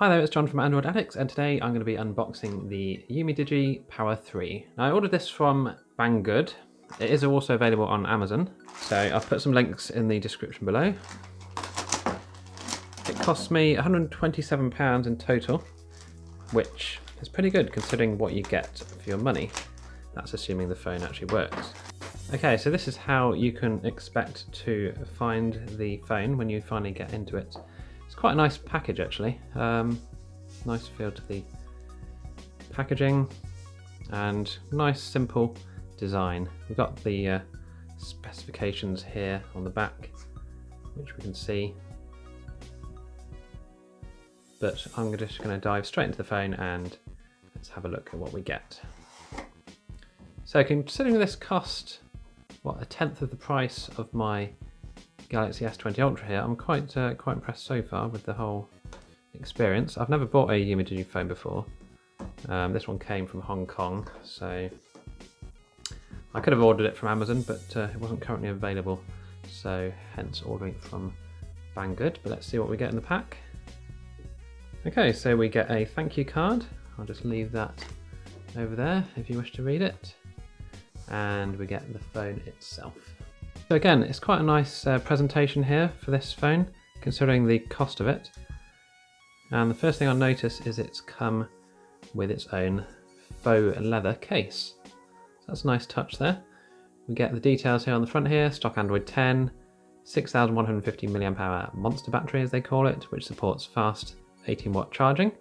Hi there, it's John from Android Addicts, and today I'm going to be unboxing the Umidigi Power 3. Now I ordered this from Banggood. It is also available on Amazon, so I'll put some links in the description below. It cost me £127 in total, which is pretty good considering what you get for your money. That's assuming the phone actually works. Okay, so this is how you can expect to find the phone when you finally get into it. It's quite a nice package actually. Nice feel to the packaging and nice simple design. We've got the specifications here on the back, which we can see. But I'm just going to dive straight into the phone and let's have a look at what we get. So considering this cost, what, a tenth of the price of my Galaxy S20 Ultra here, I'm quite impressed so far with the whole experience. I've never bought a Umidigi phone before. This one came from Hong Kong, so I could have ordered it from Amazon, but it wasn't currently available, so hence ordering it from Banggood. But let's see what we get in the pack. Okay, so we get a thank you card. I'll just leave that over there if you wish to read it. And we get the phone itself. So again, it's quite a nice presentation here for this phone, considering the cost of it. And the first thing I'll notice is it's come with its own faux leather case. So that's a nice touch there. We get the details here on the front here, stock Android 10, 6150 mAh monster battery as they call it, which supports fast 18-watt charging.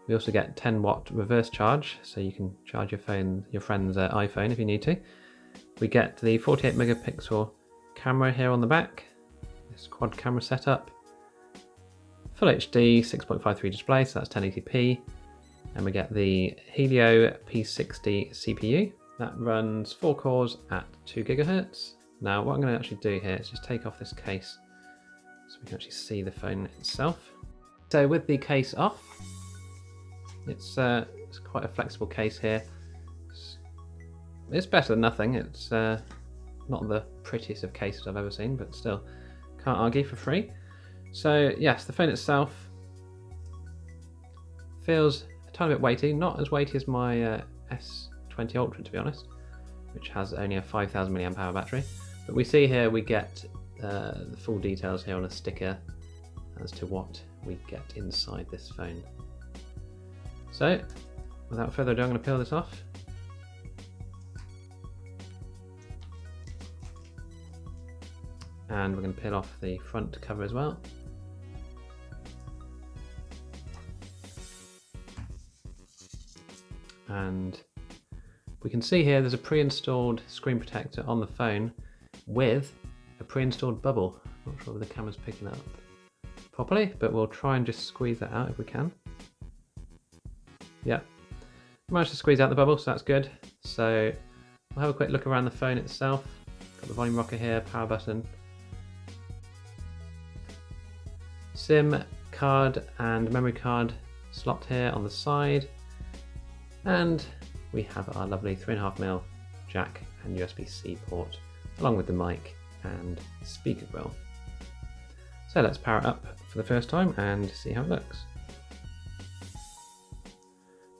We also get 10-watt reverse charge, so you can charge your friend's iPhone if you need to. We get the 48 megapixel camera here on the back, this quad camera setup, Full HD 6.53 display, so that's 1080p, and we get the Helio P60 CPU that runs 4 cores at 2 GHz. Now what I'm going to actually do here is just take off this case so we can actually see the phone itself. So with the case off, it's quite a flexible case here. It's better than nothing. It's not the prettiest of cases I've ever seen, but still, can't argue for free. So yes, the phone itself feels a tiny bit weighty, not as weighty as my S20 Ultra to be honest, which has only a 5000 mAh battery. But we see here we get the full details here on a sticker as to what we get inside this phone. So without further ado, I'm going to peel this off. And we're going to peel off the front cover as well. And we can see here there's a pre-installed screen protector on the phone with a pre-installed bubble. Not sure if the camera's picking that up properly, but we'll try and just squeeze that out if we can. Yeah, managed to squeeze out the bubble, so that's good. So we'll have a quick look around the phone itself. Got the volume rocker here, power button, SIM card and memory card slot here on the side, and we have our lovely 3.5mm jack and USB-C port along with the mic and speaker grill. So let's power it up for the first time and see how it looks.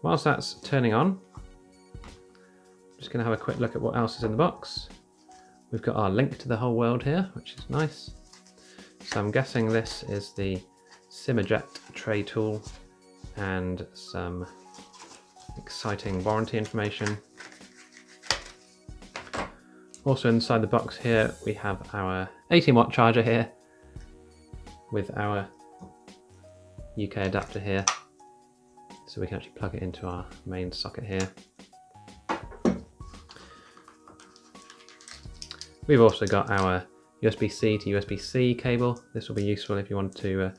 Whilst that's turning on, I'm just going to have a quick look at what else is in the box. We've got our link to the whole world here, which is nice. So I'm guessing this is the SIM eject tray tool and some exciting warranty information. Also inside the box here we have our 18-watt charger here with our UK adapter here, so we can actually plug it into our main socket here. We've also got our USB-C to USB-C cable. This will be useful if you want to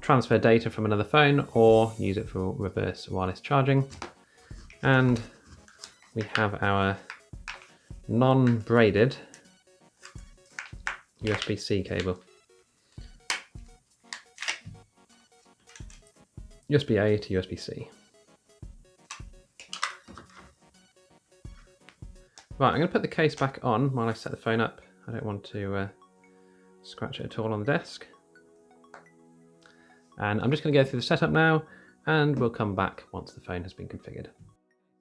transfer data from another phone or use it for reverse wireless charging. And we have our non-braided USB-C cable. USB-A to USB-C. Right, I'm going to put the case back on while I set the phone up. I don't want to scratch it at all on the desk. And I'm just going to go through the setup now, and we'll come back once the phone has been configured.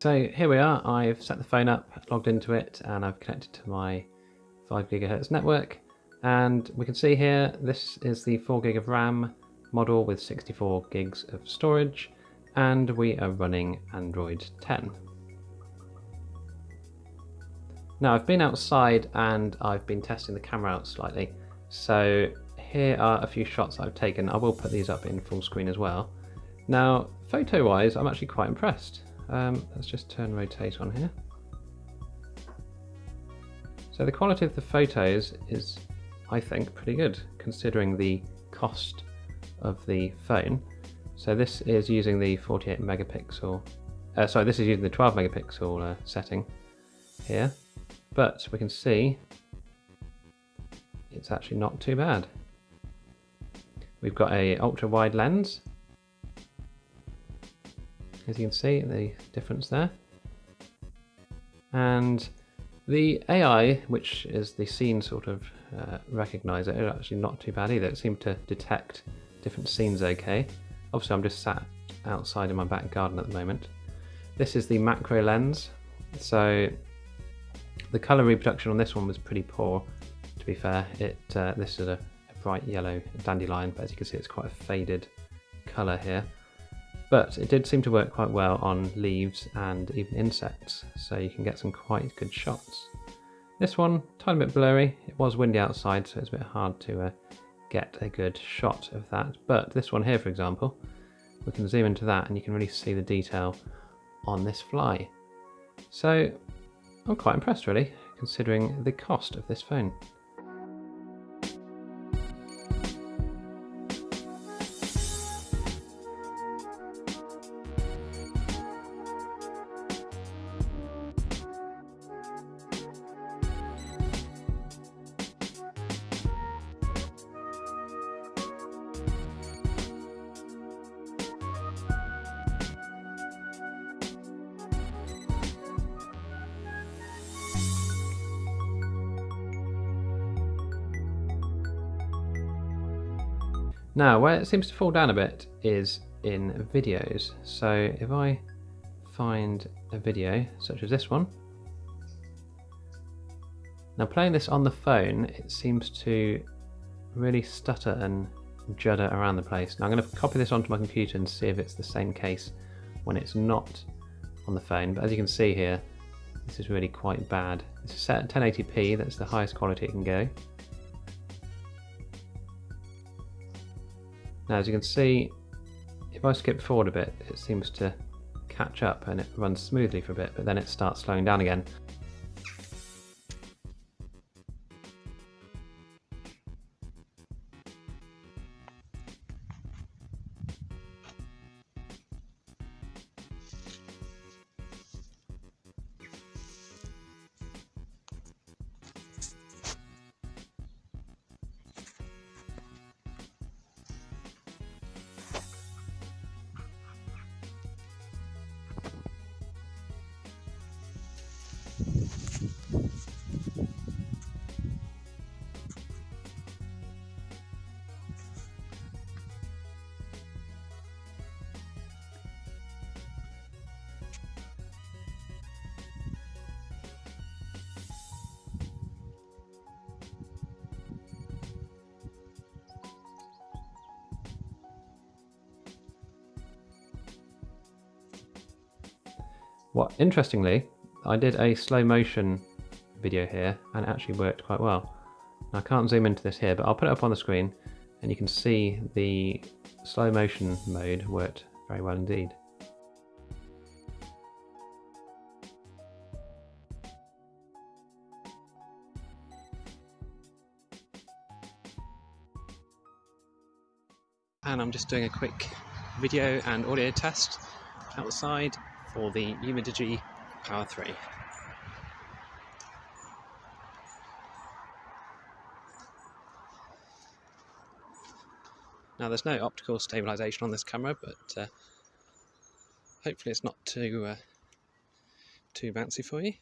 So here we are. I've set the phone up, logged into it, and I've connected to my 5 GHz network. And we can see here, this is the 4 gig of RAM model with 64 gigs of storage, and we are running Android 10. Now I've been outside and I've been testing the camera out slightly. So here are a few shots I've taken. I will put these up in full screen as well. Now, photo wise, I'm actually quite impressed. Let's just turn rotate on here. So the quality of the photos is, I think, pretty good considering the cost of the phone. So this is using the 48 megapixel, this is using the 12 megapixel setting here, but we can see it's actually not too bad. We've got a ultra wide lens, as you can see the difference there, and the AI, which is the scene sort of recognizer, is actually not too bad either. It seemed to detect different scenes okay. Obviously I'm just sat outside in my back garden at the moment. This is the macro lens, so the colour reproduction on this one was pretty poor, to be fair. This is a bright yellow dandelion, but as you can see it's quite a faded colour here. But it did seem to work quite well on leaves and even insects, so you can get some quite good shots. This one, tiny bit blurry. It was windy outside, so it's a bit hard to get a good shot of that. But this one here, for example, we can zoom into that and you can really see the detail on this fly. So I'm quite impressed really, considering the cost of this phone. Now, where it seems to fall down a bit is in videos. So if I find a video such as this one, now playing this on the phone, it seems to really stutter and judder around the place. Now I'm going to copy this onto my computer and see if it's the same case when it's not on the phone. But as you can see here, this is really quite bad. This is set at 1080p, that's the highest quality it can go. Now as you can see, if I skip forward a bit, it seems to catch up and it runs smoothly for a bit, but then it starts slowing down again. Interestingly, I did a slow motion video here and it actually worked quite well. Now, I can't zoom into this here, but I'll put it up on the screen and you can see the slow motion mode worked very well indeed. And I'm just doing a quick video and audio test outside for the Umidigi Power 3. Now there's no optical stabilisation on this camera, but hopefully it's not too bouncy for you.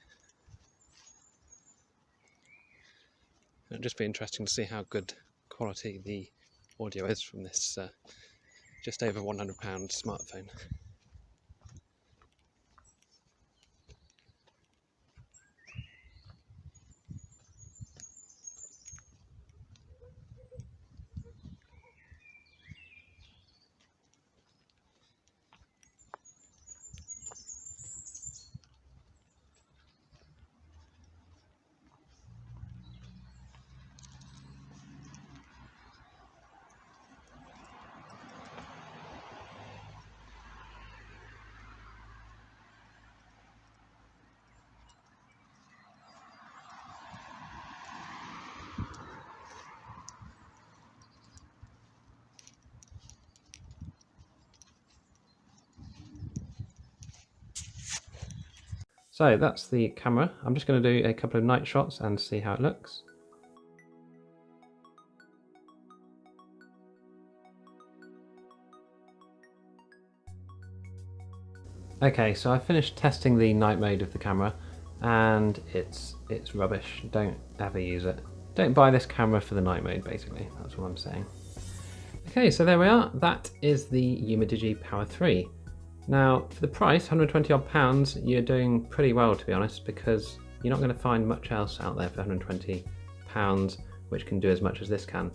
It'll just be interesting to see how good quality the audio is from this just over £100 smartphone. So that's the camera. I'm just going to do a couple of night shots and see how it looks. Okay, so I finished testing the night mode of the camera and it's rubbish. Don't ever use it. Don't buy this camera for the night mode, basically. That's what I'm saying. Okay, so there we are. That is the Umidigi Power 3. Now, for the price, 120 odd pounds, you're doing pretty well, to be honest, because you're not going to find much else out there for 120 pounds which can do as much as this can.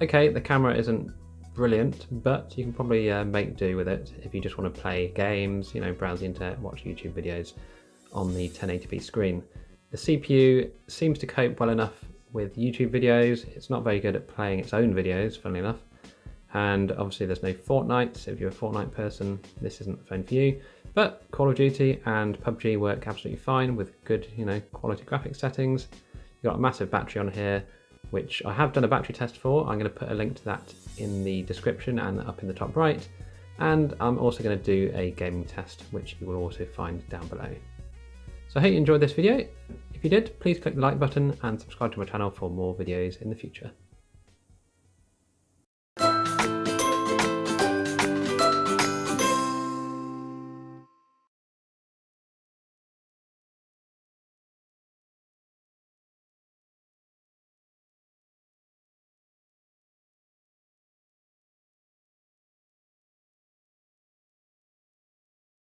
Okay, the camera isn't brilliant, but you can probably make do with it if you just want to play games, you know, browse the internet, watch YouTube videos on the 1080p screen. The CPU seems to cope well enough with YouTube videos. It's not very good at playing its own videos, funnily enough. And obviously there's no Fortnite, so if you're a Fortnite person, this isn't the phone for you. But Call of Duty and PUBG work absolutely fine with good, you know, quality graphics settings. You've got a massive battery on here, which I have done a battery test for. I'm going to put a link to that in the description and up in the top right. And I'm also going to do a gaming test, which you will also find down below. So I hope you enjoyed this video. If you did, please click the like button and subscribe to my channel for more videos in the future.